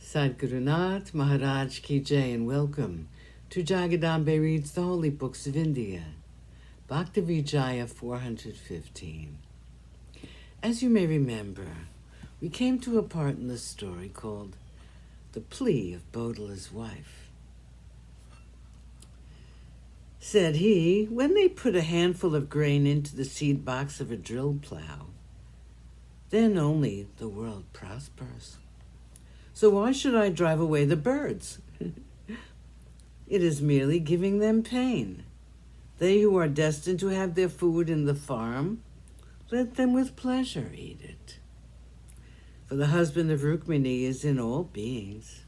Sadhgurunath Maharaj Ki Jai, and welcome to Jagadambe Reads the Holy Books of India, Bhaktavijaya415. As you may remember, we came to a part in the story called The Plea of Bodala's Wife. Said he, when they put a handful of grain into the seed box of a drill plow, then only the world prospers. So why should I drive away the birds? It is merely giving them pain. They who are destined to have their food in the farm, let them with pleasure eat it. For the husband of Rukmini is in all beings.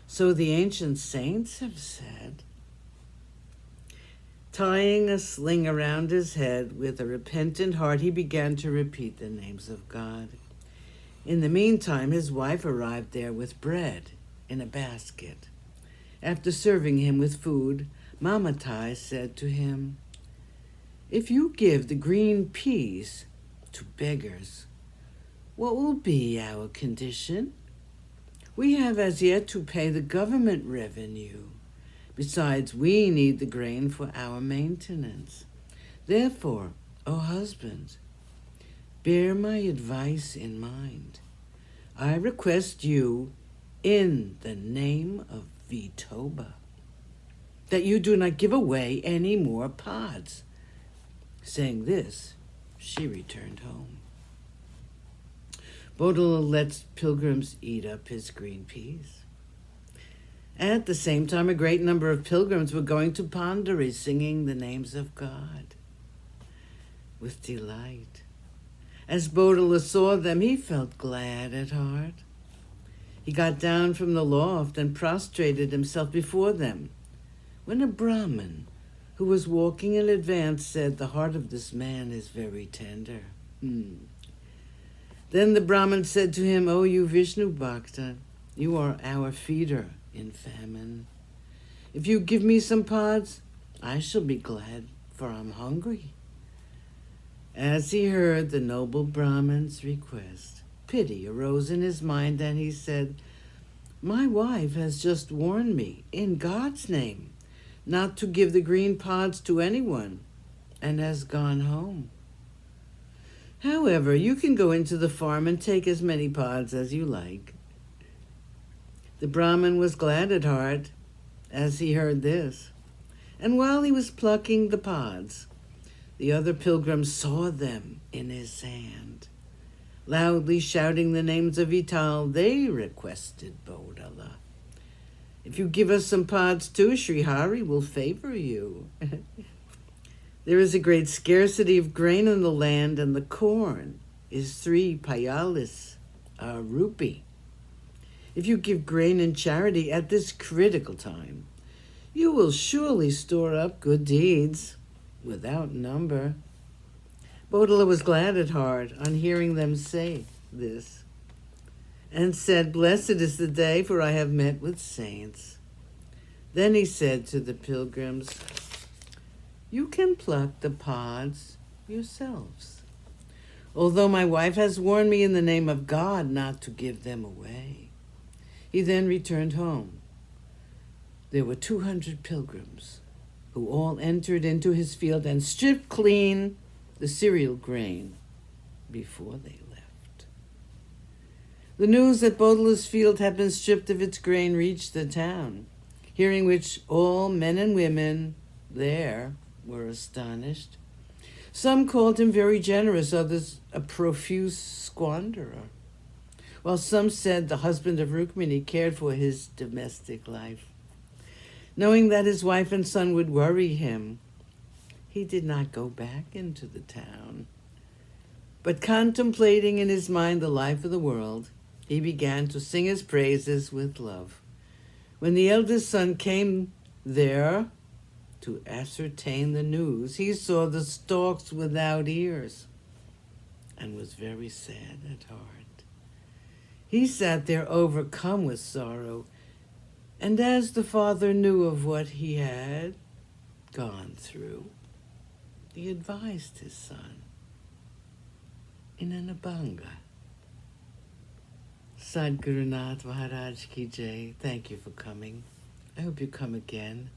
So the ancient saints have said. Tying a sling around his head with a repentant heart, he began to repeat the names of God. In the meantime, his wife arrived there with bread in a basket. After serving him with food, Mamatai said to him, "If you give the green peas to beggars, what will be our condition? We have as yet to pay the government revenue. Besides, we need the grain for our maintenance. Therefore, O husband, bear my advice in mind. I request you, in the name of Vitoba, that you do not give away any more pods." Saying this, she returned home. Bodala lets pilgrims eat up his green peas. At the same time, a great number of pilgrims were going to Pandari, singing the names of God with delight. As Bodala saw them, he felt glad at heart. He got down from the loft and prostrated himself before them, when a Brahmin, who was walking in advance, said, "The heart of this man is very tender." Then the Brahmin said to him, "O you Vishnu Bhakta, you are our feeder in famine. If you give me some pods, I shall be glad, for I'm hungry." As he heard the noble Brahmin's request, pity arose in his mind, and he said, "My wife has just warned me, in God's name, not to give the green pods to anyone, and has gone home. However, you can go into the farm and take as many pods as you like." The Brahmin was glad at heart as he heard this, and while he was plucking the pods, the other pilgrims saw them in his hand. Loudly shouting the names of Vital, they requested Bodala, "If you give us some pods too, Sri Hari will favor you." There is a great scarcity of grain in the land, and the corn is 3 payalis, a rupee. If you give grain in charity at this critical time, you will surely store up good deeds without number. Bodala was glad at heart on hearing them say this, and said, "Blessed is the day, for I have met with saints." Then he said to the pilgrims, "You can pluck the pods yourselves, although my wife has warned me in the name of God not to give them away." He then returned home. There were 200 pilgrims, who all entered into his field and stripped clean the cereal grain before they left. The news that Bodala's field had been stripped of its grain reached the town, hearing which all men and women there were astonished. Some called him very generous, others a profuse squanderer, while some said the husband of Rukmini cared for his domestic life. Knowing that his wife and son would worry him, he did not go back into the town. But contemplating in his mind the life of the world, he began to sing his praises with love. When the eldest son came there to ascertain the news, he saw the stalks without ears and was very sad at heart. He sat there overcome with sorrow, and as the father knew of what he had gone through, he advised his son in an abhanga Sadhgurunath Maharaj Ki Jai. Thank you for coming. I hope you come again.